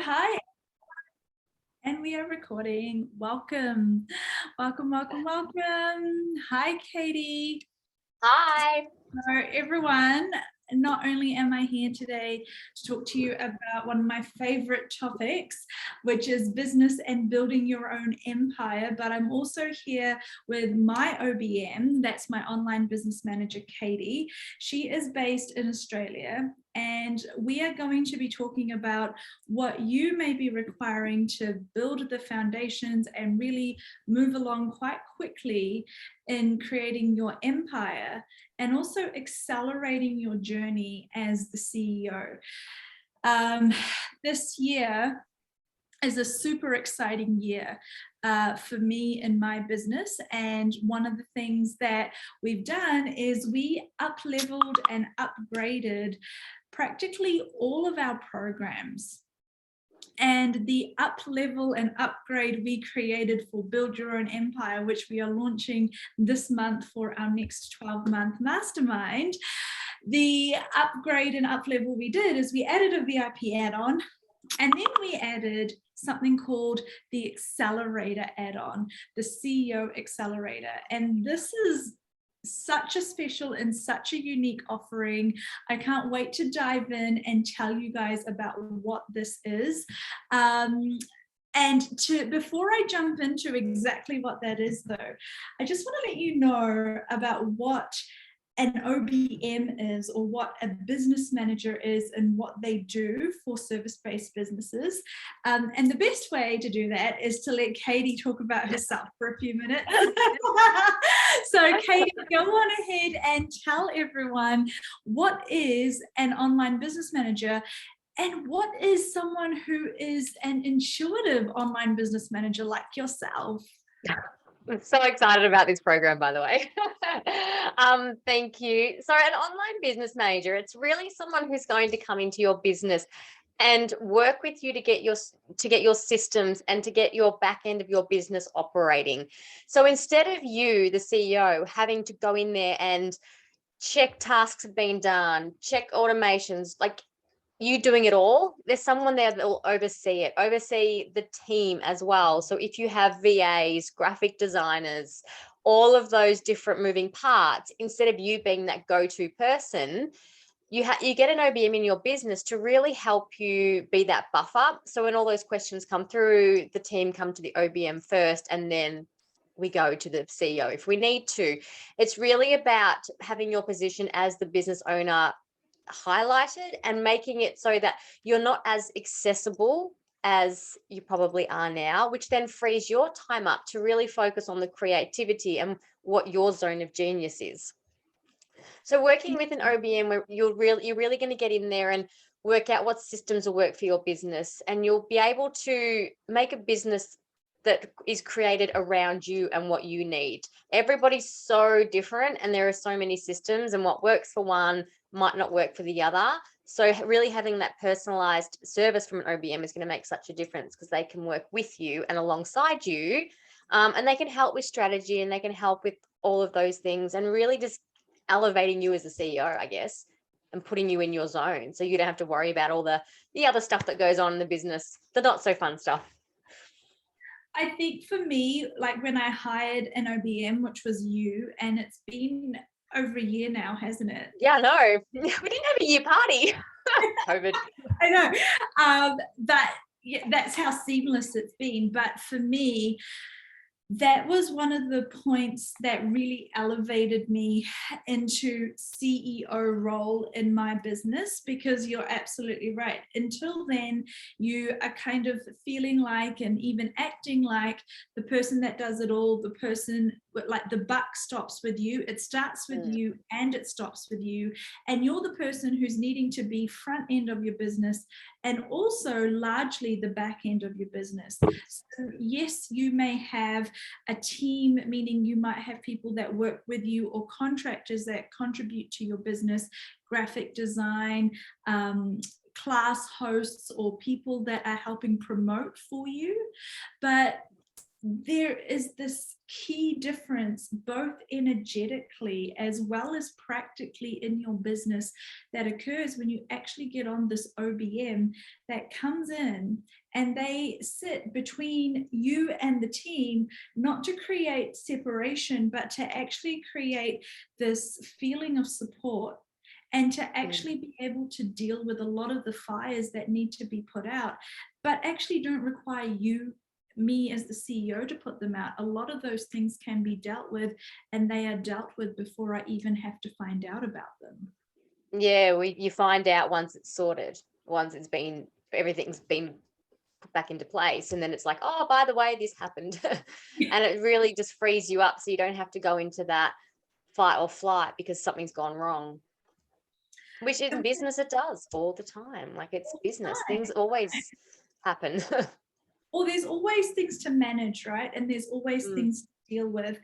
Hi, and we are recording. Welcome, welcome, welcome, welcome. Hi, Katie. Hi. So, everyone, not only am I here today to talk to you about one of my favorite topics, which is business and building your own empire, but I'm also here with my OBM, that's my online business manager, Katie. She is based in Australia, and we are going to be talking about what you may be requiring to build the foundations and really move along quite quickly in creating your empire and also accelerating your journey as the CEO. This year is a super exciting year for me in my business, and one of the things that we've done is we up-leveled and upgraded practically all of our programs. And the up level and upgrade we created for Build Your Own Empire, which we are launching this month for our next 12-month mastermind, the upgrade and up level we did is we added a VIP add-on, and then we added something called the Accelerator add-on, the CEO Accelerator. And this is such a special and such a unique offering. I can't wait to dive in and tell you guys about what this is. Before I jump into exactly what that is, though, I just want to let you know about what an OBM is, or what a business manager is, and what they do for service-based businesses. And the best way to do that is to let Katie talk about herself for a few minutes. So Katie, go on ahead and tell everyone what is an online business manager, and what is someone who is an intuitive online business manager like yourself? I'm so excited about this program, by the way. Thank you. So an online business manager, it's really someone who's going to come into your business and work with you to get your systems and to get your back end of your business operating. So instead of you, the CEO, having to go in there and check tasks have been done, check automations, like you doing it all, there's someone there that will oversee the team as well. So if you have VAs, graphic designers, all of those different moving parts, instead of you being that go-to person, you get an OBM in your business to really help you be that buffer. So when all those questions come through, the team come to the OBM first, and then we go to the CEO if we need to. It's really about having your position as the business owner highlighted and making it so that you're not as accessible as you probably are now, which then frees your time up to really focus on the creativity and what your zone of genius is. So working with an OBM, where you're really going to get in there and work out what systems will work for your business, and you'll be able to make a business that is created around you and what you need. Everybody's so different, and there are so many systems, and what works for one might not work for the other. So really having that personalized service from an OBM is going to make such a difference, because they can work with you and alongside you, and they can help with strategy, and they can help with all of those things, and really just elevating you as a CEO, I guess, and putting you in your zone, so you don't have to worry about all the other stuff that goes on in the business, the not so fun stuff. I think for me, like when I hired an OBM, which was you, and it's been over a year now, hasn't it? Yeah, no, we didn't have a year party. COVID. I know. That's how seamless it's been. But for me, that was one of the points that really elevated me into CEO role in my business, because you're absolutely right. Until then, you are kind of feeling like, and even acting like, the person that does it all, the person, like the buck stops with you. It starts with you and it stops with you. And you're the person who's needing to be front end of your business, and also largely the back end of your business. So yes, you may have a team, meaning you might have people that work with you, or contractors that contribute to your business, graphic design, class hosts, or people that are helping promote for you. But there is this key difference, both energetically as well as practically in your business, that occurs when you actually get on this OBM that comes in and they sit between you and the team, not to create separation, but to actually create this feeling of support and to actually be able to deal with a lot of the fires that need to be put out, but actually don't require me as the CEO to put them out. A lot of those things can be dealt with, and they are dealt with before I even have to find out about them. Yeah, you find out once it's sorted, once everything's been put back into place, and then it's like, oh, by the way, this happened. And it really just frees you up so you don't have to go into that fight or flight because something's gone wrong. Which in business it does all the time. Like, it's business. Things always happen. Or there's always things to manage, right? And there's always things to deal with.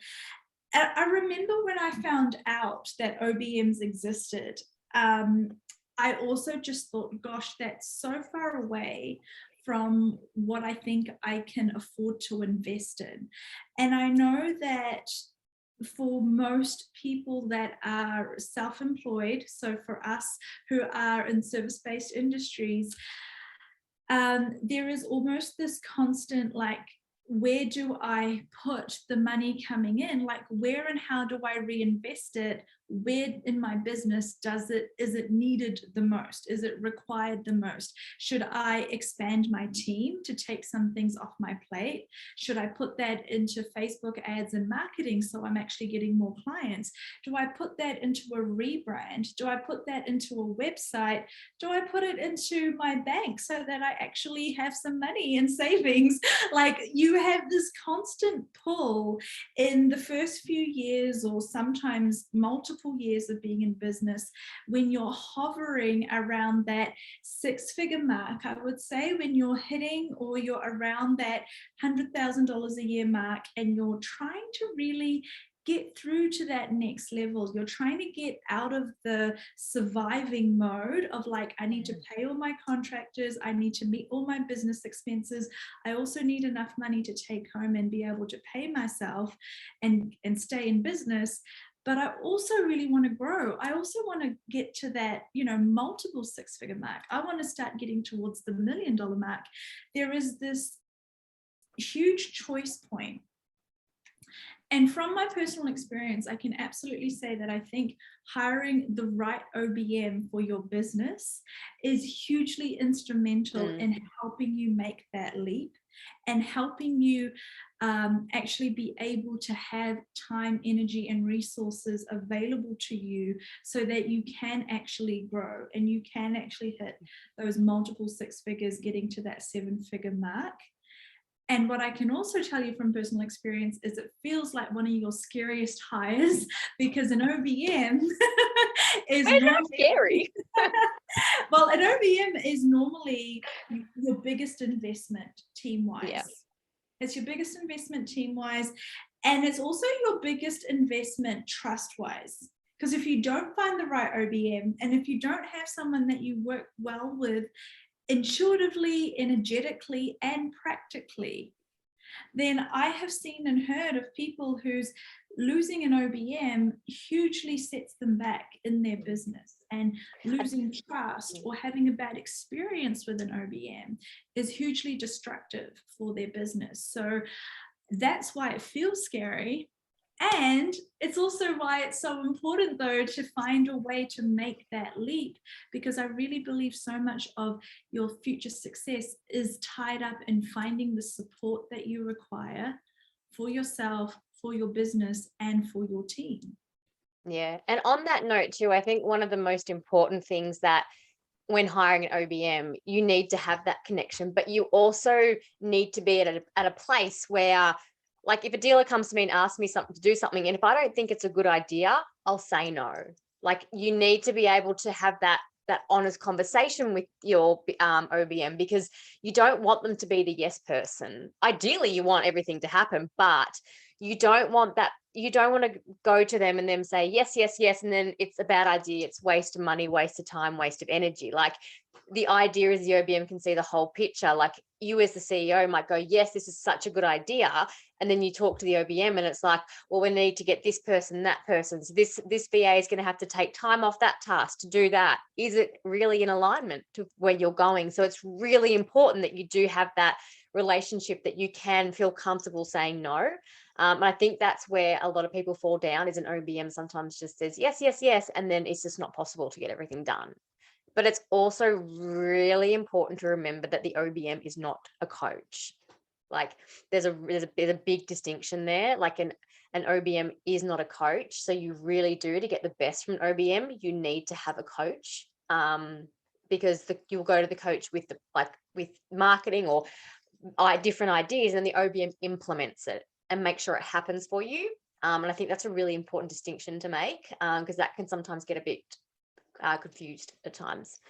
I remember when I found out that OBMs existed, I also just thought, gosh, that's so far away from what I think I can afford to invest in. And I know that for most people that are self-employed, so for us who are in service-based industries, there is almost this constant, like, where do I put the money coming in? Like, where and how do I reinvest it? Where in my business is it needed the most? Is it required the most? Should I expand my team to take some things off my plate? Should I put that into Facebook ads and marketing so I'm actually getting more clients? Do I put that into a rebrand? Do I put that into a website? Do I put it into my bank so that I actually have some money in savings? Like, you have this constant pull in the first few years, or sometimes multiple years of being in business, when you're hovering around that six-figure mark. I would say when you're hitting, or you're around that $100,000 a year mark, and you're trying to really get through to that next level. You're trying to get out of the surviving mode of, like, I need to pay all my contractors, I need to meet all my business expenses, I also need enough money to take home and be able to pay myself and stay in business. But I also really want to grow. I also want to get to that, multiple six-figure mark. I want to start getting towards the $1 million mark. There is this huge choice point. And from my personal experience, I can absolutely say that I think hiring the right OBM for your business is hugely instrumental in helping you make that leap, and helping you actually be able to have time, energy, and resources available to you so that you can actually grow and you can actually hit those multiple six figures, getting to that seven-figure mark. And what I can also tell you from personal experience is it feels like one of your scariest hires, because an OBM is scary. Well, an OBM is normally your biggest investment team-wise. Yeah. It's your biggest investment team-wise, and it's also your biggest investment trust-wise. Because if you don't find the right OBM, and if you don't have someone that you work well with intuitively, energetically, and practically, then I have seen and heard of people whose losing an OBM hugely sets them back in their business, and losing trust or having a bad experience with an OBM is hugely destructive for their business. So that's why it feels scary. And it's also why it's so important, though, to find a way to make that leap, because I really believe so much of your future success is tied up in finding the support that you require for yourself, for your business, and for your team. Yeah. And on that note too, I think one of the most important things that when hiring an OBM, you need to have that connection, but you also need to be at a place where, like, if a dealer comes to me and asks me something to do something, and if I don't think it's a good idea, I'll say no. Like, you need to be able to have that honest conversation with your OBM, because you don't want them to be the yes person. Ideally, you want everything to happen, but you don't want that. You don't want to go to them and them say yes, yes, yes, and then it's a bad idea. It's waste of money, waste of time, waste of energy. Like, the idea is the OBM can see the whole picture. Like you as the CEO might go, yes, this is such a good idea. And then you talk to the OBM and it's like, well, we need to get this person, that person. So this VA is going to have to take time off that task to do that. Is it really in alignment to where you're going? So it's really important that you do have that relationship that you can feel comfortable saying no. And I think that's where a lot of people fall down, is an OBM sometimes just says yes, yes, yes. And then it's just not possible to get everything done. But it's also really important to remember that the OBM is not a coach. Like there's a big distinction there. Like an OBM is not a coach. So you really do, to get the best from an OBM, you need to have a coach. Because you'll go to the coach with with marketing or different ideas, and the OBM implements it and make sure it happens for you. And I think that's a really important distinction to make, because that can sometimes get a bit confused at times.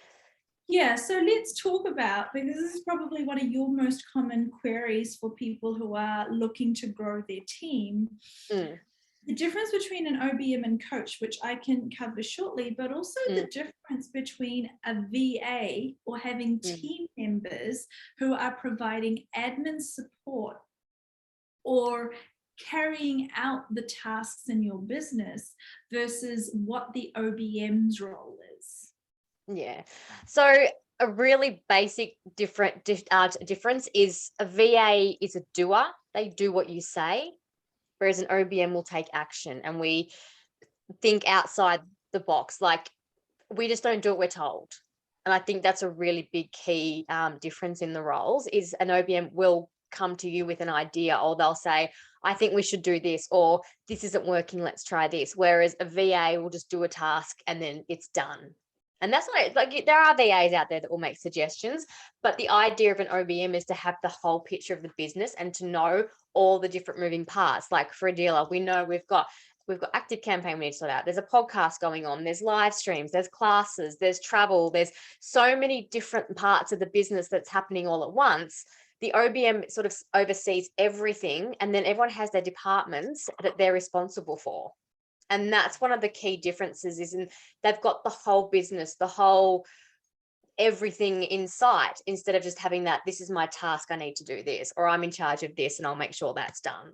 Yeah, so let's talk about, because this is probably one of your most common queries for people who are looking to grow their team. The difference between an OBM and coach, which I can cover shortly, but also the difference between a VA or having team members who are providing admin support or carrying out the tasks in your business versus what the OBM's role is. Yeah. So a really basic difference is a VA is a doer. They do what you say, whereas an OBM will take action, and we think outside the box. Like we just don't do what we're told. And I think that's a really big key difference in the roles. Is an OBM will come to you with an idea, or they'll say, I think we should do this, or this isn't working, let's try this. Whereas a VA will just do a task and then it's done. And that's not, like, there are VAs out there that will make suggestions, but the idea of an OBM is to have the whole picture of the business and to know all the different moving parts. Like for a dealer, we know we've got active campaign we need to sort out. There's a podcast going on, there's live streams, there's classes, there's travel, there's so many different parts of the business that's happening all at once. The OBM sort of oversees everything, and then everyone has their departments that they're responsible for. And that's one of the key differences, is they've got the whole business, the whole everything in sight, instead of just having that, this is my task, I need to do this, or I'm in charge of this and I'll make sure that's done.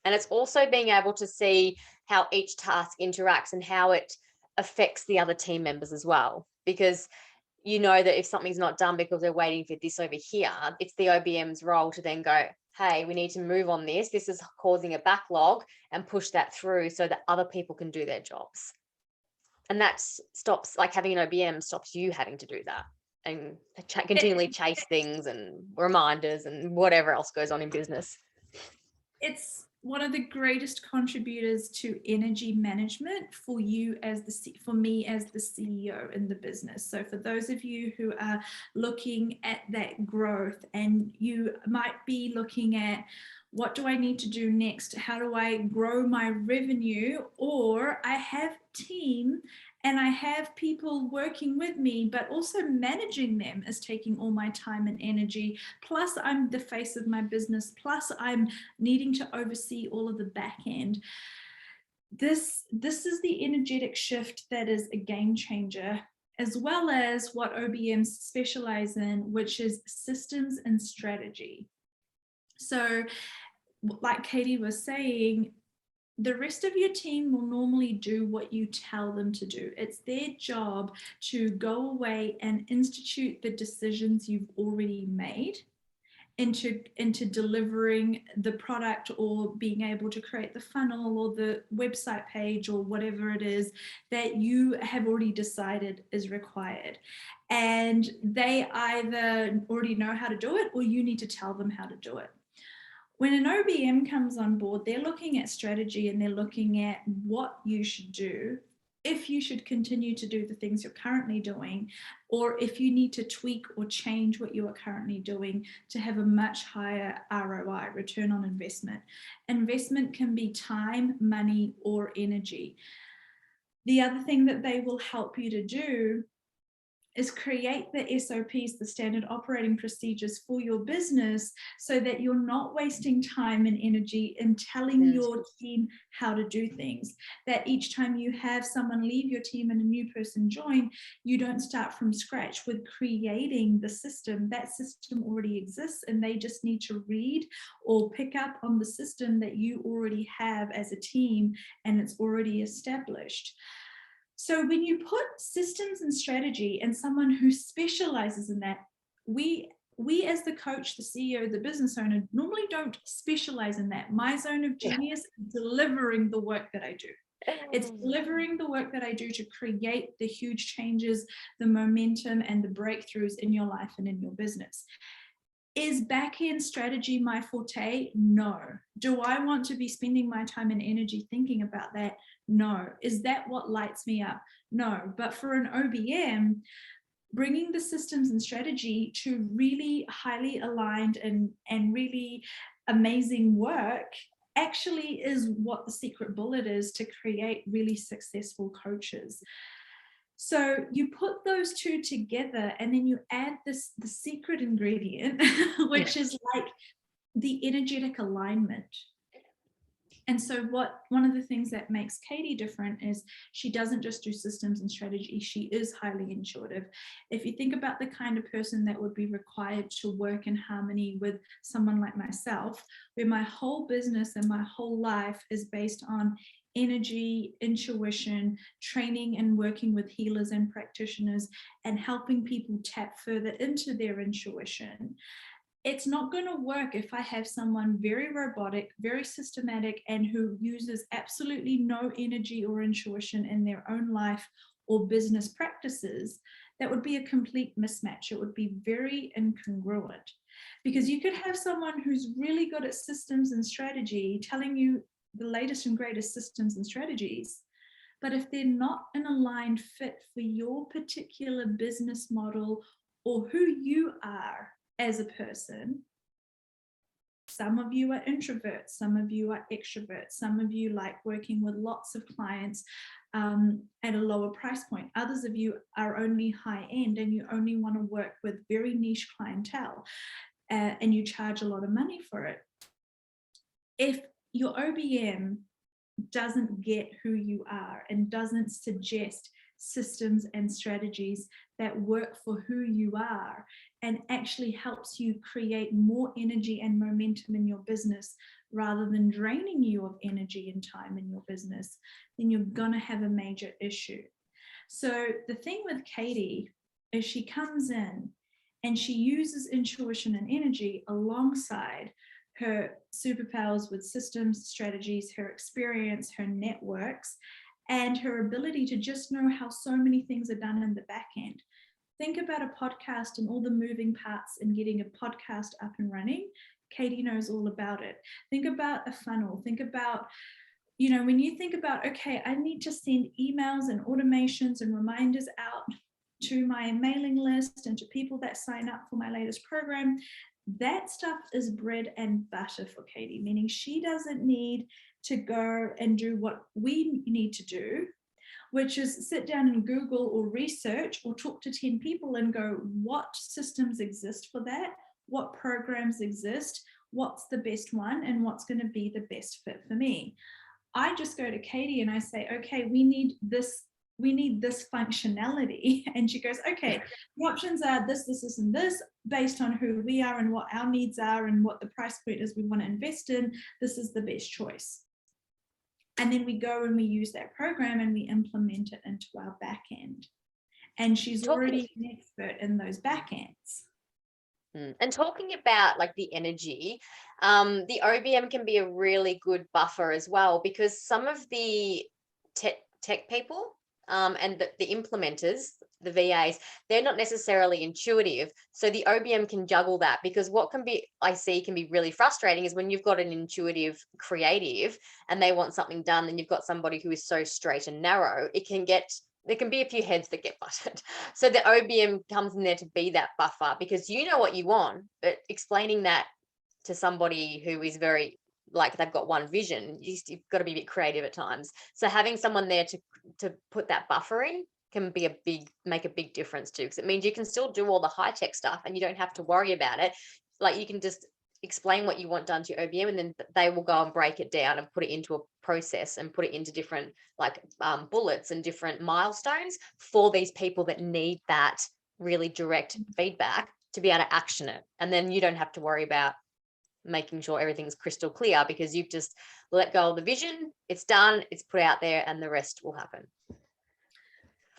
And it's also being able to see how each task interacts and how it affects the other team members as well. Because you know that if something's not done because they're waiting for this over here, it's the OBM's role to then go, hey, we need to move on this. This is causing a backlog, and push that through so that other people can do their jobs. And that stops, like having an OBM stops you having to do that and continually chase things and reminders and whatever else goes on in business. It's one of the greatest contributors to energy management for you as for me as the CEO in the business. So for those of you who are looking at that growth, and you might be looking at, what do I need to do next? How do I grow my revenue? Or I have team and I have people working with me, but also managing them is taking all my time and energy. Plus I'm the face of my business. Plus I'm needing to oversee all of the back end. This is the energetic shift that is a game changer, as well as what OBMs specialize in, which is systems and strategy. So like Katie was saying, the rest of your team will normally do what you tell them to do. It's their job to go away and institute the decisions you've already made into delivering the product, or being able to create the funnel or the website page or whatever it is that you have already decided is required. And they either already know how to do it, or you need to tell them how to do it. When an OBM comes on board, they're looking at strategy and they're looking at what you should do, if you should continue to do the things you're currently doing, or if you need to tweak or change what you are currently doing to have a much higher ROI, return on investment. Investment can be time, money, or energy. The other thing that they will help you to do is create the SOPs, the standard operating procedures for your business, so that you're not wasting time and energy in telling your team how to do things. That each time you have someone leave your team and a new person join, you don't start from scratch with creating the system. That system already exists, and they just need to read or pick up on the system that you already have as a team, and it's already established. So when you put systems and strategy and someone who specializes in that, we as the coach, the CEO, the business owner normally don't specialize in that. My zone of genius is delivering the work that I do. It's delivering the work that I do to create the huge changes, the momentum, and the breakthroughs in your life and in your business. Is back-end strategy my forte? No. Do I want to be spending my time and energy thinking about that? No. Is that what lights me up? No. But for an OBM, bringing the systems and strategy to really highly aligned and really amazing work actually is what the secret bullet is to create really successful coaches. So you put those two together, and then you add the secret ingredient, which is like the energetic alignment. And so one of the things that makes Katie different is she doesn't just do systems and strategy, she is highly intuitive. If you think about the kind of person that would be required to work in harmony with someone like myself, where my whole business and my whole life is based on energy, intuition, training and working with healers and practitioners, and helping people tap further into their intuition. It's not going to work if I have someone very robotic, very systematic, and who uses absolutely no energy or intuition in their own life or business practices. That would be a complete mismatch. It would be very incongruent, because you could have someone who's really good at systems and strategy telling you the latest and greatest systems and strategies, but if they're not an aligned fit for your particular business model or who you are as a person, some of you are introverts, some of you are extroverts, some of you like working with lots of clients at a lower price point. Others of you are only high end and you only want to work with very niche clientele and you charge a lot of money for it. If your OBM doesn't get who you are and doesn't suggest systems and strategies that work for who you are and actually helps you create more energy and momentum in your business rather than draining you of energy and time in your business, then you're going to have a major issue. So the thing with Katie is she comes in and she uses intuition and energy alongside her superpowers with systems, strategies, her experience, her networks, and her ability to just know how so many things are done in the back end. Think about a podcast and all the moving parts in getting a podcast up and running. Katie knows all about it. Think about a funnel. Think about, when you think about, okay, I need to send emails and automations and reminders out to my mailing list and to people that sign up for my latest program. That stuff is bread and butter for Katie, meaning she doesn't need to go and do what we need to do, which is sit down and Google or research or talk to 10 people and go, what systems exist for that? What programs exist? What's the best one? And what's going to be the best fit for me? I just go to Katie and I say, okay, we need this functionality. And she goes, okay, the options are this, and this, based on who we are and what our needs are and what the price point is we want to invest in. This is the best choice. And then we go and we use that program and we implement it into our back end. And she's already an expert in those back ends. And talking about like the energy, the OBM can be a really good buffer as well, because some of the tech people and the implementers, the VAs, they're not necessarily intuitive. So the OBM can juggle that, because what can be really frustrating is when you've got an intuitive creative and they want something done, and you've got somebody who is so straight and narrow, there can be a few heads that get butted. So the OBM comes in there to be that buffer, because you know what you want, but explaining that to somebody who is very, like, they've got one vision, you've got to be a bit creative at times. So having someone there to put that buffer in can be make a big difference too, because it means you can still do all the high tech stuff and you don't have to worry about it. Like you can just explain what you want done to your OBM, and then they will go and break it down and put it into a process and put it into different like bullets and different milestones for these people that need that really direct feedback to be able to action it. And then you don't have to worry about making sure everything's crystal clear, because you've just let go of the vision, it's done, it's put out there, and the rest will happen.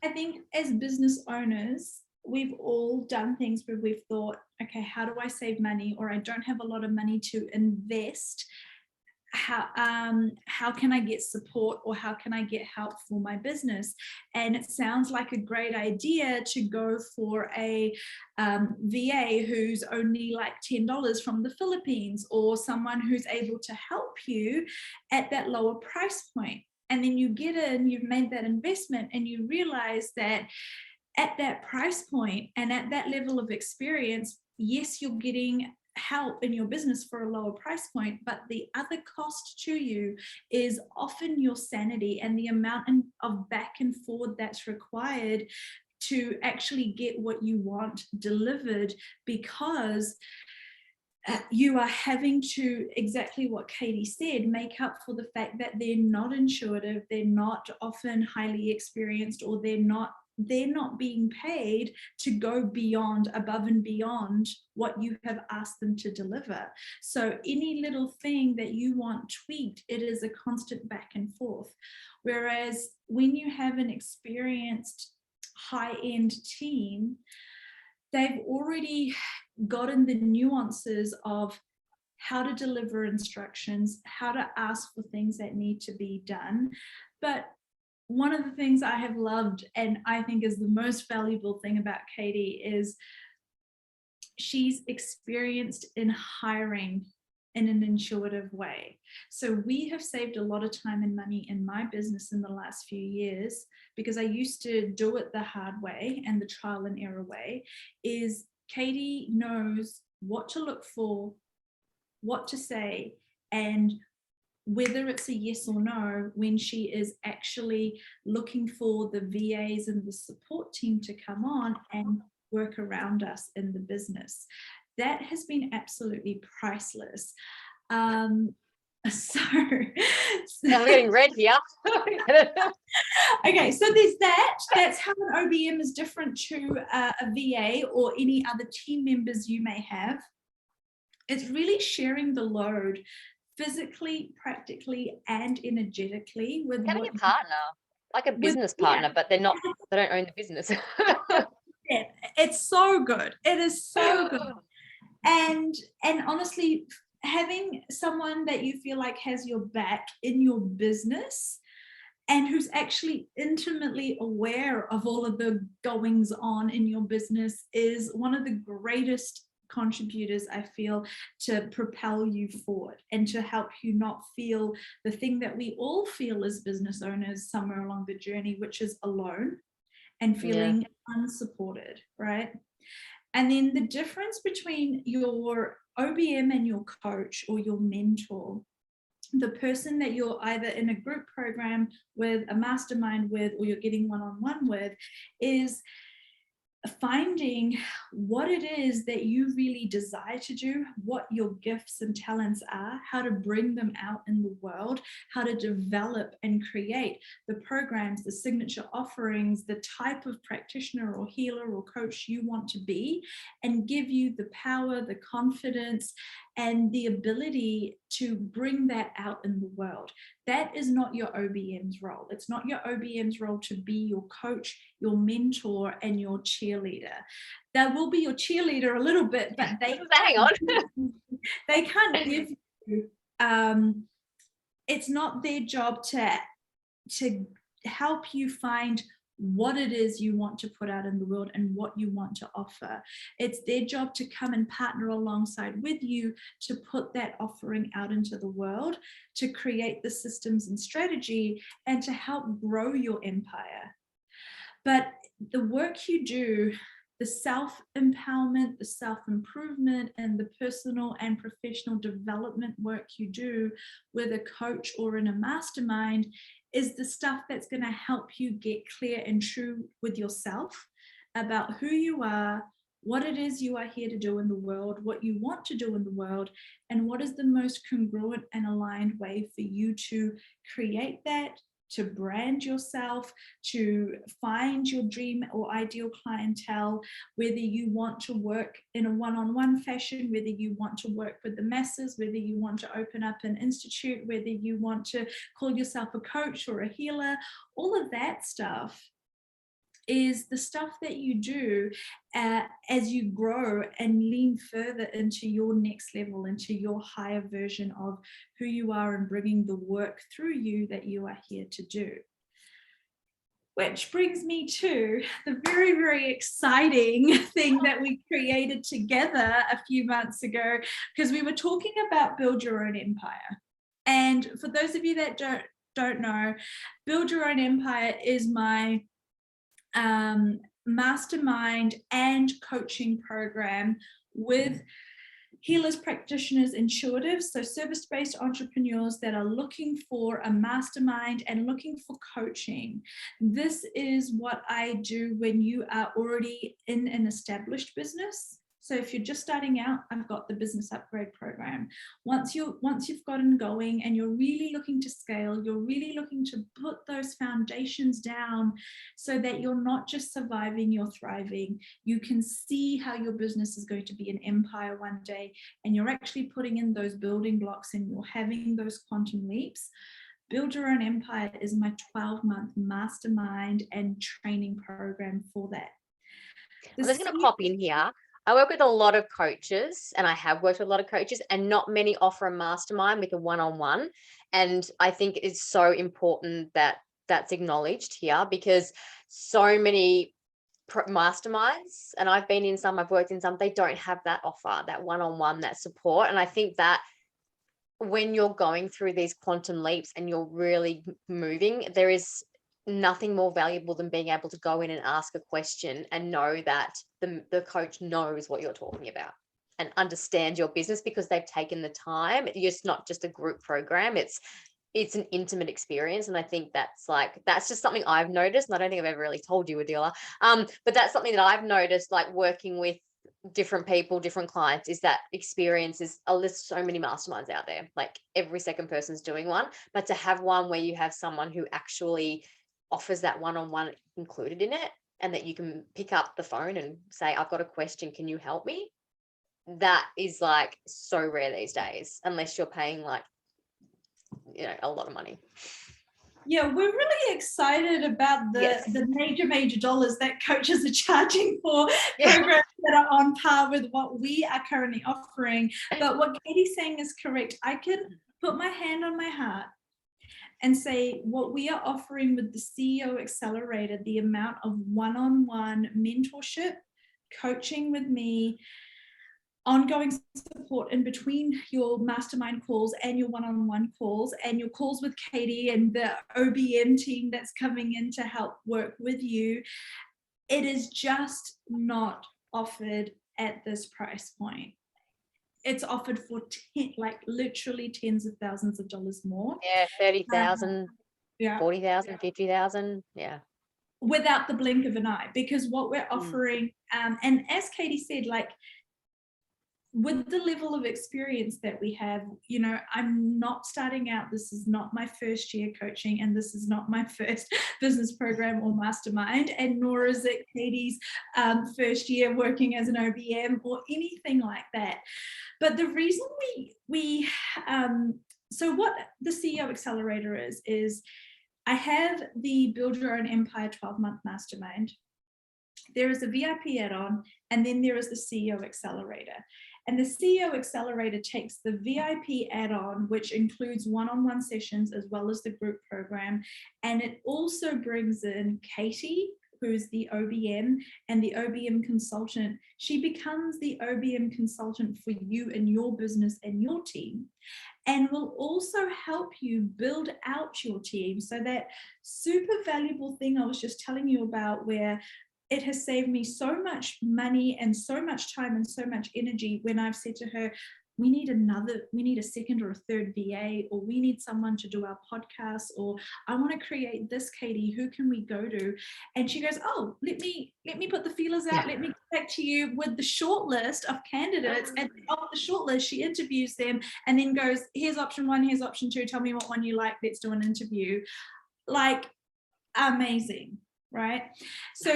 I think as business owners, we've all done things where we've thought, okay, how do I save money? Or I don't have a lot of money to invest. How can I get support, or how can I get help for my business? And it sounds like a great idea to go for a VA who's only like $10 from the Philippines, or someone who's able to help you at that lower price point. And then you get in, you've made that investment, and you realize that at that price point and at that level of experience, yes, you're getting help in your business for a lower price point, but the other cost to you is often your sanity and the amount of back and forward that's required to actually get what you want delivered, because you are having to, exactly what Katie said, make up for the fact that they're not intuitive, they're not often highly experienced, or they're not being paid to go beyond, above and beyond what you have asked them to deliver. So any little thing that you want tweaked, it is a constant back and forth. Whereas when you have an experienced high-end team, they've already gotten the nuances of how to deliver instructions, how to ask for things that need to be done. But one of the things I have loved, and I think is the most valuable thing about Katie, is she's experienced in hiring in an intuitive way. So we have saved a lot of time and money in my business in the last few years, because I used to do it the hard way and the trial and error way. Is Katie knows what to look for, what to say, and whether it's a yes or no when she is actually looking for the VAs and the support team to come on and work around us in the business. That has been absolutely priceless. So I'm getting red here. Okay, so there's that. That's how an OBM is different to a VA or any other team members you may have. It's really sharing the load physically, practically, and energetically with Having a partner, like a business partner, yeah. but they don't own the business. Yeah, it's so good. It is so good. And honestly, having someone that you feel like has your back in your business and who's actually intimately aware of all of the goings on in your business is one of the greatest contributors, I feel, to propel you forward and to help you not feel the thing that we all feel as business owners somewhere along the journey, which is alone and feeling unsupported, right? And then the difference between your OBM and your coach or your mentor, the person that you're either in a group program with, a mastermind with, or you're getting one-on-one with, is finding what it is that you really desire to do, what your gifts and talents are, how to bring them out in the world, how to develop and create the programs, the signature offerings, the type of practitioner or healer or coach you want to be, and give you the power, the confidence, and the ability to bring that out in the world. That is not your OBM's role. It's not your OBM's role to be your coach, your mentor, and your cheerleader. They will be your cheerleader a little bit, but they they can't give you. It's not their job to help you find what it is you want to put out in the world and what you want to offer. It's their job to come and partner alongside with you to put that offering out into the world, to create the systems and strategy, and to help grow your empire. But the work you do, the self-empowerment, the self-improvement, and the personal and professional development work you do with a coach or in a mastermind is the stuff that's going to help you get clear and true with yourself about who you are, what it is you are here to do in the world, what you want to do in the world, and what is the most congruent and aligned way for you to create that, to brand yourself, to find your dream or ideal clientele, whether you want to work in a one-on-one fashion, whether you want to work with the masses, whether you want to open up an institute, whether you want to call yourself a coach or a healer. All of that stuff is the stuff that you do as you grow and lean further into your next level, into your higher version of who you are, and bringing the work through you that you are here to do. Which brings me to the very, very exciting thing that we created together a few months ago, because we were talking about Build Your Own Empire. And for those of you that don't know, Build Your Own Empire is my mastermind and coaching program with healers, practitioners, intuitives, so service-based entrepreneurs that are looking for a mastermind and looking for coaching. This is what I do when you are already in an established business. So if you're just starting out, I've got the business upgrade program. Once you've gotten going and you're really looking to scale, you're really looking to put those foundations down so that you're not just surviving, you're thriving. You can see how your business is going to be an empire one day, and you're actually putting in those building blocks and you're having those quantum leaps. Build Your Own Empire is my 12-month mastermind and training program for that. I'm just going to pop in here. I work with a lot of coaches, and I have worked with a lot of coaches, and not many offer a mastermind with a one-on-one. And I think it's so important that that's acknowledged here, because so many masterminds, and I've been in some, I've worked in some, they don't have that offer, that one-on-one, that support. And I think that when you're going through these quantum leaps and you're really moving, there is nothing more valuable than being able to go in and ask a question and know that the coach knows what you're talking about and understands your business, because they've taken the time. It's not just a group program, it's an intimate experience. And I think that's just something I've noticed, and I don't think I've ever really told you, Adela, but that's something that I've noticed, like working with different people, different clients, is that experience is there's so many masterminds out there, like every second person's doing one, but to have one where you have someone who actually offers that one-on-one included in it, and that you can pick up the phone and say, I've got a question, can you help me? That is like so rare these days, unless you're paying like, a lot of money. Yeah, we're really excited about the major dollars that coaches are charging for programs that are on par with what we are currently offering. But what Katie's saying is correct. I can put my hand on my heart and say what we are offering with the CEO Accelerator, the amount of one-on-one mentorship, coaching with me, ongoing support in between your mastermind calls and your one-on-one calls and your calls with Katie and the OBM team that's coming in to help work with you. It is just not offered at this price point. It's offered for literally tens of thousands of dollars more. Yeah, 30,000, 40,000, 50,000. Yeah. Without the blink of an eye, because what we're offering, and as Katie said, with the level of experience that we have, I'm not starting out. This is not my first year coaching, and this is not my first business program or mastermind, and nor is it Katie's first year working as an OBM or anything like that. But the reason so what the CEO Accelerator is I have the Build Your Own Empire 12-month mastermind. There is a VIP add-on, and then there is the CEO Accelerator. And the CEO Accelerator takes the VIP add-on, which includes one-on-one sessions as well as the group program. And it also brings in Katie, who's the OBM and the OBM consultant. She becomes the OBM consultant for you and your business and your team, and will also help you build out your team. So that super valuable thing I was just telling you about, where it has saved me so much money and so much time and so much energy when I've said to her, we need a second or a third VA, or we need someone to do our podcast, or I want to create this, Katie, who can we go to? And she goes, oh, let me put the feelers out. Let me get back to you with the short list of candidates. And off the short list, she interviews them and then goes, here's option one, here's option two. Tell me what one you like. Let's do an interview. Like, amazing. Right? So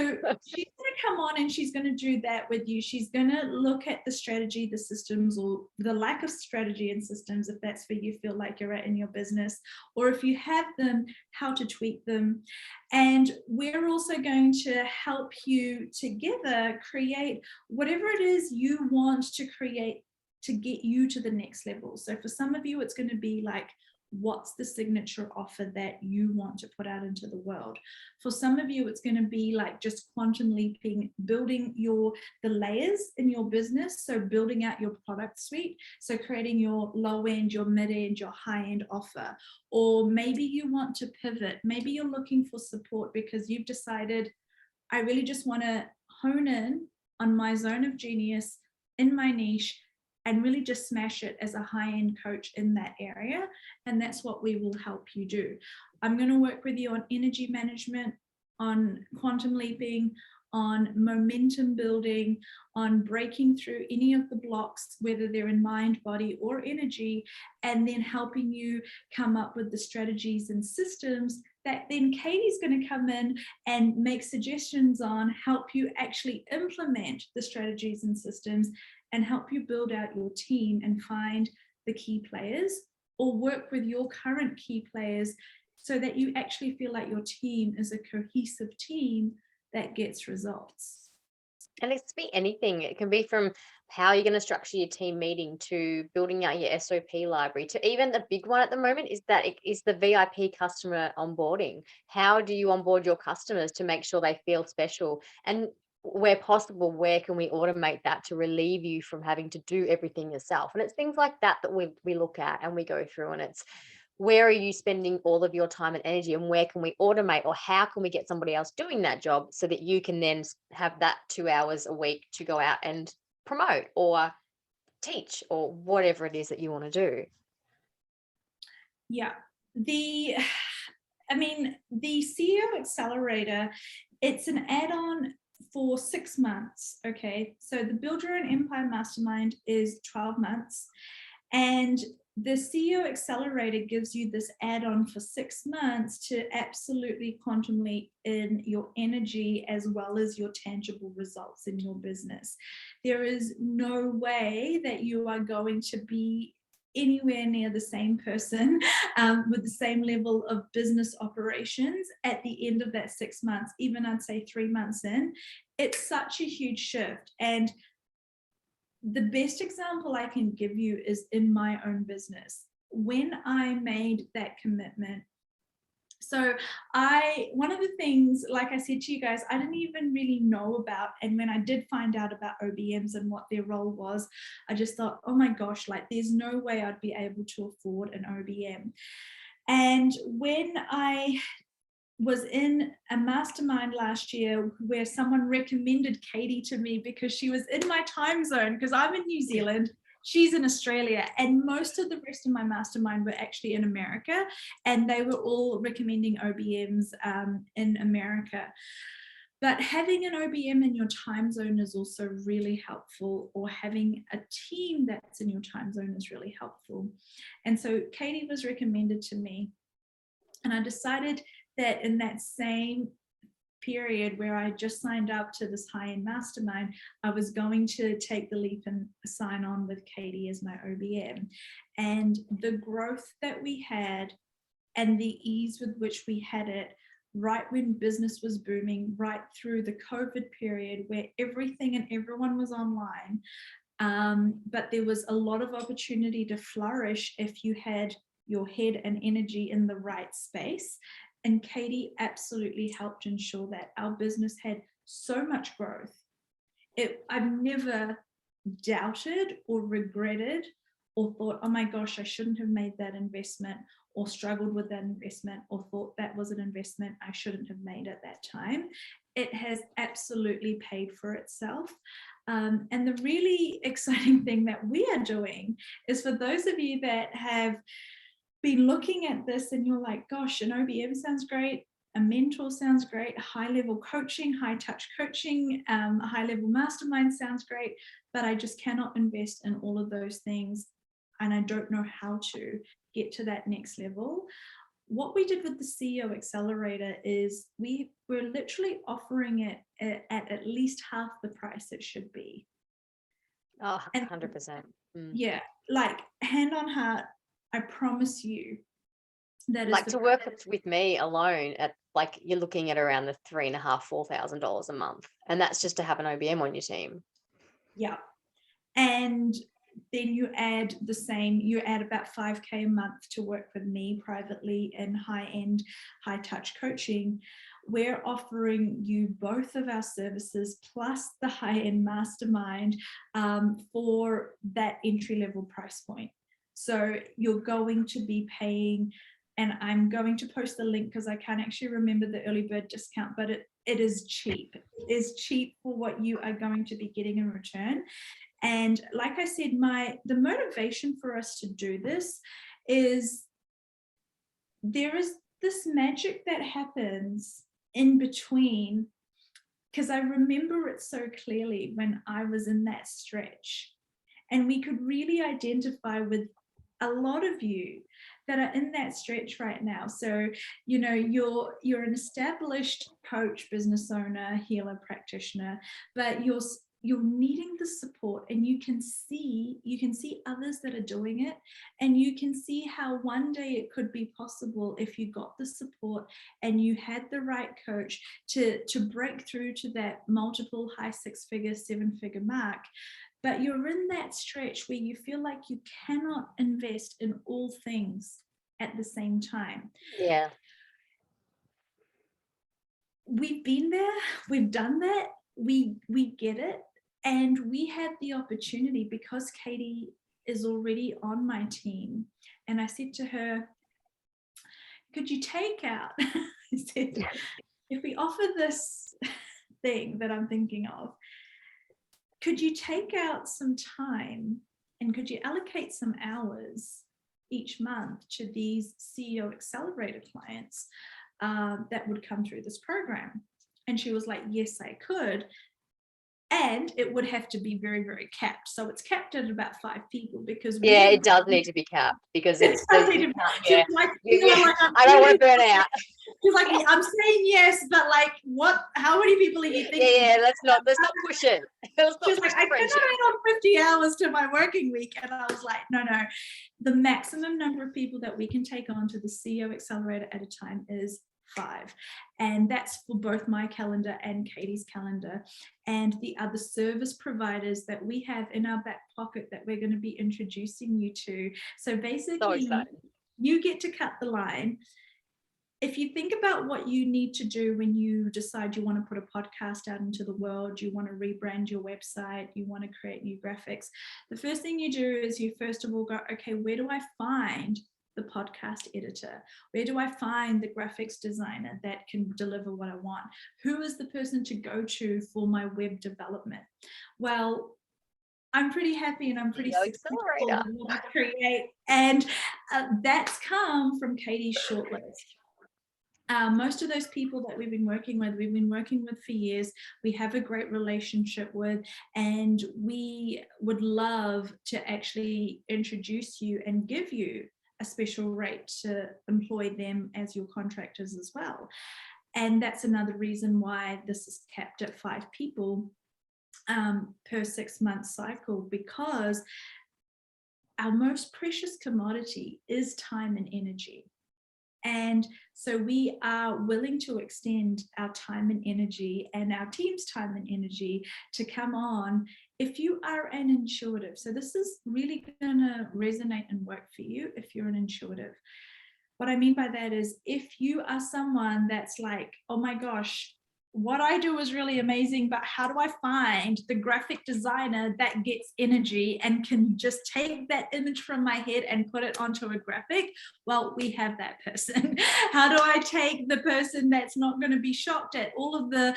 she's going to come on and she's going to do that with you. She's going to look at the strategy, the systems, or the lack of strategy and systems, if that's where you feel like you're at in your business, or if you have them, how to tweak them. And we're also going to help you together create whatever it is you want to create to get you to the next level. So for some of you, it's going to be like, what's the signature offer that you want to put out into the world? For some of you, it's going to be like just quantum leaping, building the layers in your business. So building out your product suite. So creating your low end, your mid end, your high end offer. Or maybe you want to pivot. Maybe you're looking for support because you've decided, I really just want to hone in on my zone of genius in my niche and really just smash it as a high-end coach in that area. And that's what we will help you do. I'm going to work with you on energy management, on quantum leaping, on momentum building, on breaking through any of the blocks, whether they're in mind, body, or energy, and then helping you come up with the strategies and systems that then Katie's going to come in and make suggestions on, help you actually implement the strategies and systems, and help you build out your team and find the key players, or work with your current key players so that you actually feel like your team is a cohesive team that gets results. And it can be anything. It can be from how you're going to structure your team meeting to building out your SOP library to even the big one at the moment is that it is the VIP customer onboarding. How do you onboard your customers to make sure they feel special? And where possible, where can we automate that to relieve you from having to do everything yourself? And it's things like that that we look at and we go through, and it's where are you spending all of your time and energy, and where can we automate, or how can we get somebody else doing that job so that you can then have that 2 hours a week to go out and promote or teach or whatever it is that you want to do. Yeah, the CEO Accelerator, it's an add-on for 6 months. Okay, so the Build Your Own Empire Mastermind is 12 months, and the CEO Accelerator gives you this add-on for 6 months to absolutely quantum leap in your energy as well as your tangible results in your business. There is no way that you are going to be anywhere near the same person with the same level of business operations at the end of that 6 months, even I'd say 3 months in. It's such a huge shift. And the best example I can give you is in my own business. When I made that commitment, so one of the things, like I said to you guys, I didn't even really know about, and when I did find out about OBMs and what their role was, I just thought, oh my gosh, like there's no way I'd be able to afford an OBM. And when I was in a mastermind last year where someone recommended Katie to me because she was in my time zone, because I'm in New Zealand, she's in Australia, and most of the rest of my mastermind were actually in America, and they were all recommending OBMs in America. But having an OBM in your time zone is also really helpful, or having a team that's in your time zone is really helpful. And so Katie was recommended to me, and I decided that in that same period where I just signed up to this high-end mastermind, I was going to take the leap and sign on with Katie as my OBM. And the growth that we had and the ease with which we had it, right when business was booming, right through the COVID period where everything and everyone was online, but there was a lot of opportunity to flourish if you had your head and energy in the right space. And Katie absolutely helped ensure that our business had so much growth. I've never doubted or regretted or thought, oh my gosh, I shouldn't have made that investment, or struggled with that investment, or thought that was an investment I shouldn't have made at that time. It has absolutely paid for itself. And the really exciting thing that we are doing is, for those of you that have been looking at this and you're like, gosh, an OBM sounds great, a mentor sounds great, high level coaching, high touch coaching, a high level mastermind sounds great, but I just cannot invest in all of those things and I don't know how to get to that next level. What we did with the CEO Accelerator is we're literally offering it at least half the price it should be. Oh, And 100%. yeah, like hand on heart, I promise you that Like is to work with me alone at, like, you're looking at around the $3,500–4,000 a month, and that's just to have an OBM on your team. Yeah. And then you add about 5K a month to work with me privately in high-end, high-touch coaching. We're offering you both of our services plus the high-end mastermind for that entry-level price point. So you're going to be paying, and I'm going to post the link because I can't actually remember the early bird discount, but it is cheap. It is cheap for what you are going to be getting in return. And like I said, the motivation for us to do this is there is this magic that happens in between, because I remember it so clearly when I was in that stretch, and we could really identify with a lot of you that are in that stretch right now. So, you know, you're an established coach, business owner, healer, practitioner, but you're needing the support, and you can see others that are doing it, and you can see how one day it could be possible if you got the support and you had the right coach to break through to that multiple high 6-figure, 7-figure mark. But you're in that stretch where you feel like you cannot invest in all things at the same time. Yeah. We've been there, we've done that, we get it. And we had the opportunity, because Katie is already on my team. And I said to her, could you take out, I said, if we offer this thing that I'm thinking of, could you take out some time and could you allocate some hours each month to these CEO Accelerator clients that would come through this program? And she was like, yes, I could. And it would have to be very, very capped. So it's capped at about 5 people, because it does need to be capped, because it's like, I don't want to burn out. She's like, I'm saying yes, but like, what? How many people are you thinking? Yeah, let's not push it. She's like, I cannot add on 50 hours to my working week. And I was like, no. The maximum number of people that we can take on to the CEO Accelerator at a time is 5. And that's for both my calendar and Katie's calendar, and the other service providers that we have in our back pocket that we're going to be introducing you to. So basically, you get to cut the line. If you think about what you need to do when you decide you want to put a podcast out into the world, you want to rebrand your website, you want to create new graphics, the first thing you do is you first of all go, okay, where do I find the podcast editor? Where do I find the graphics designer that can deliver what I want? Who is the person to go to for my web development? Well, I'm pretty happy and I'm pretty successful in what I create, and that's come from Katie's shortlist. Most of those people that we've been working with for years. We have a great relationship with, and we would love to actually introduce you and give you a special rate to employ them as your contractors as well. And that's another reason why this is capped at 5 people per 6-month cycle, because our most precious commodity is time and energy. And so we are willing to extend our time and energy and our team's time and energy to come on if you are an intuitive. So this is really going to resonate and work for you if you're an intuitive. What I mean by that is, if you are someone that's like, oh my gosh, what I do is really amazing, but how do I find the graphic designer that gets energy and can just take that image from my head and put it onto a graphic? Well, we have that person. How do I take the person that's not going to be shocked at all of the,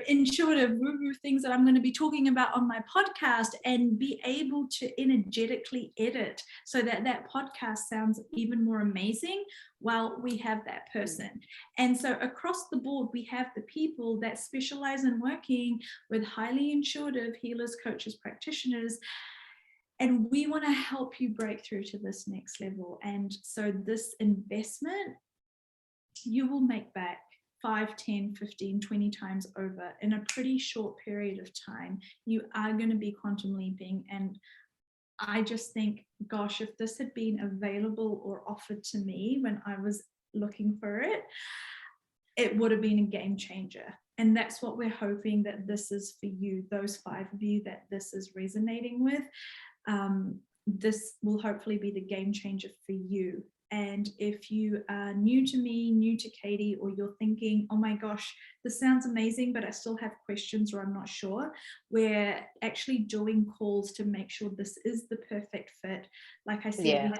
intuitive woo-woo things that I'm going to be talking about on my podcast and be able to energetically edit so that that podcast sounds even more amazing? Well, we have that person. And so across the board, we have the people that specialize in working with highly intuitive healers, coaches, practitioners, and we want to help you break through to this next level. And so this investment, you will make back 5, 10, 15, 20 times over in a pretty short period of time. You are going to be quantum leaping. And I just think, gosh, if this had been available or offered to me when I was looking for it, it would have been a game changer. And that's what we're hoping that this is for you, those 5 of you that this is resonating with. This will hopefully be the game changer for you. And if you are new to me, new to Katie, or you're thinking, oh my gosh, this sounds amazing, but I still have questions or I'm not sure, we're actually doing calls to make sure this is the perfect fit. Like I said, we can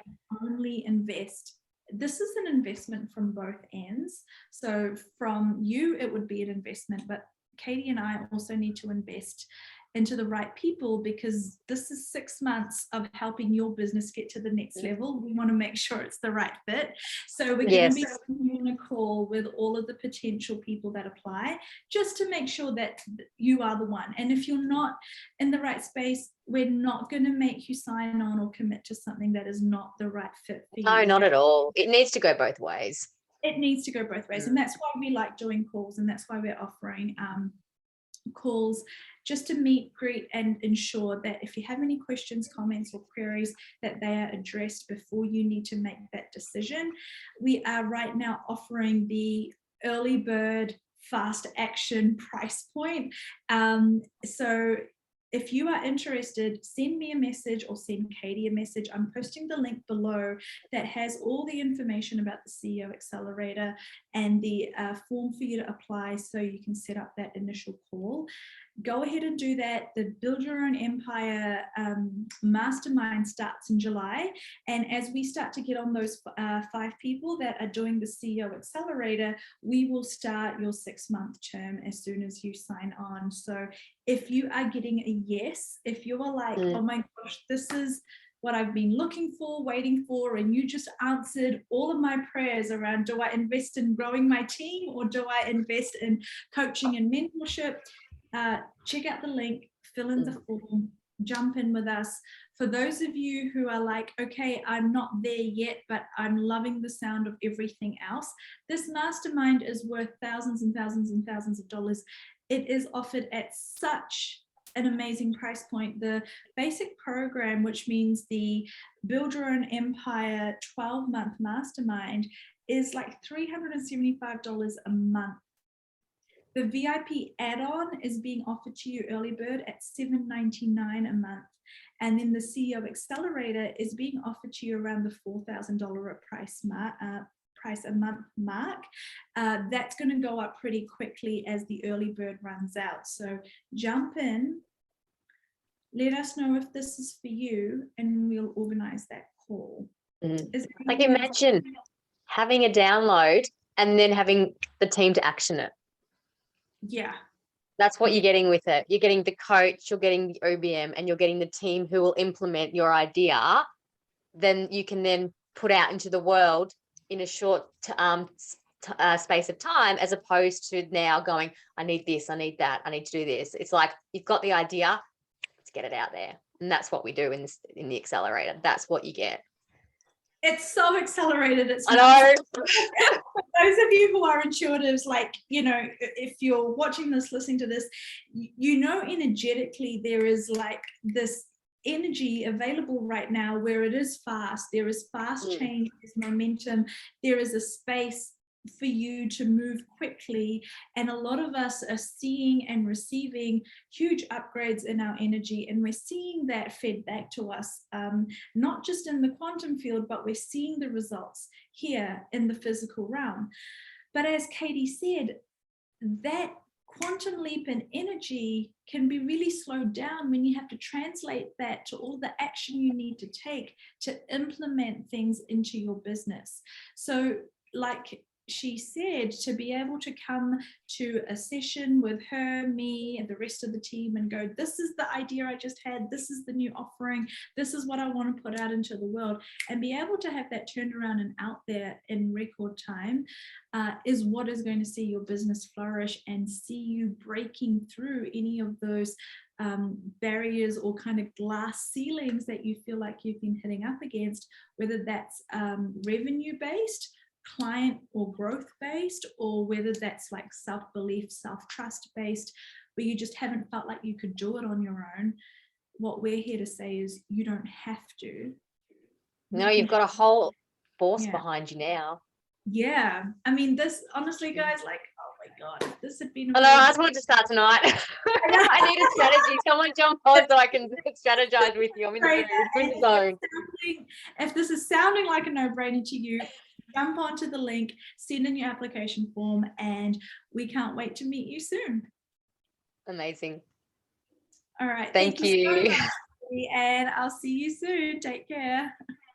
only invest. This is an investment from both ends. So from you, it would be an investment, but Katie and I also need to invest into the right people, because this is 6 months of helping your business get to the next level. We want to make sure it's the right fit. So we're going to be on a call with all of the potential people that apply, just to make sure that you are the one. And if you're not in the right space, we're not going to make you sign on or commit to something that is not the right fit for you. No, not at all. It needs to go both ways. It needs to go both ways. And that's why we like doing calls, and that's why we're offering calls, just to meet, greet, and ensure that if you have any questions, comments, or queries, that they are addressed before you need to make that decision. We are right now offering the early bird fast action price point. So if you are interested, send me a message or send Katie a message. I'm posting the link below that has all the information about the CEO Accelerator and the form for you to apply so you can set up that initial call. Go ahead and do that. The Build Your Own Empire mastermind starts in July. And as we start to get on those 5 people that are doing the CEO Accelerator, we will start your 6-month term as soon as you sign on. So if you are getting a yes, if you are like, oh my gosh, this is what I've been looking for, waiting for, and you just answered all of my prayers around, do I invest in growing my team or do I invest in coaching and mentorship? Check out the link, fill in the form, jump in with us. For those of you who are like, okay, I'm not there yet, but I'm loving the sound of everything else, this mastermind is worth thousands and thousands and thousands of dollars. It is offered at such an amazing price point. The basic program, which means the Build Your Own Empire 12-month mastermind, is like $375 a month. The VIP add-on is being offered to you early bird at $799 a month. And then the CEO Accelerator is being offered to you around the $4,000 price a month mark. That's going to go up pretty quickly as the early bird runs out. So jump in, let us know if this is for you, and we'll organize that call. Like, imagine having a download and then having the team to action it. Yeah. That's what you're getting with it. You're getting the coach, you're getting the OBM, and you're getting the team who will implement your idea. Then you can then put out into the world in a short space of time, as opposed to now going, I need this, I need that, I need to do this. It's like, you've got the idea, let's get it out there. And that's what we do in the Accelerator. That's what you get. It's so accelerated. It's I know. For those of you who are intuitives, like, if you're watching this, listening to this, energetically there is like this energy available right now where it is fast. There is fast change, there's momentum, there is a space for you to move quickly, and a lot of us are seeing and receiving huge upgrades in our energy, and we're seeing that fed back to us, not just in the quantum field, but we're seeing the results here in the physical realm. But as Katie said, that quantum leap in energy can be really slowed down when you have to translate that to all the action you need to take to implement things into your business. So like she said, to be able to come to a session with her, me, and the rest of the team and go, this is the idea I just had, this is the new offering, this is what I want to put out into the world, and be able to have that turned around and out there in record time is what is going to see your business flourish and see you breaking through any of those barriers or kind of glass ceilings that you feel like you've been hitting up against, whether that's revenue based, client or growth based, or whether that's like self-belief, self-trust based, where you just haven't felt like you could do it on your own. What we're here to say is you don't have to. No, you've got a whole force Yeah. behind you now. Yeah, I mean, this honestly, guys, like, oh my god, if this had been Although I just want to start tonight. I need a strategy. Someone jump on so I can strategize with you. I'm in the mood. I'm in the zone. If this is sounding like a no-brainer to you, jump onto the link, send in your application form, and we can't wait to meet you soon. Amazing. All right. Thank you. So much, and I'll see you soon. Take care.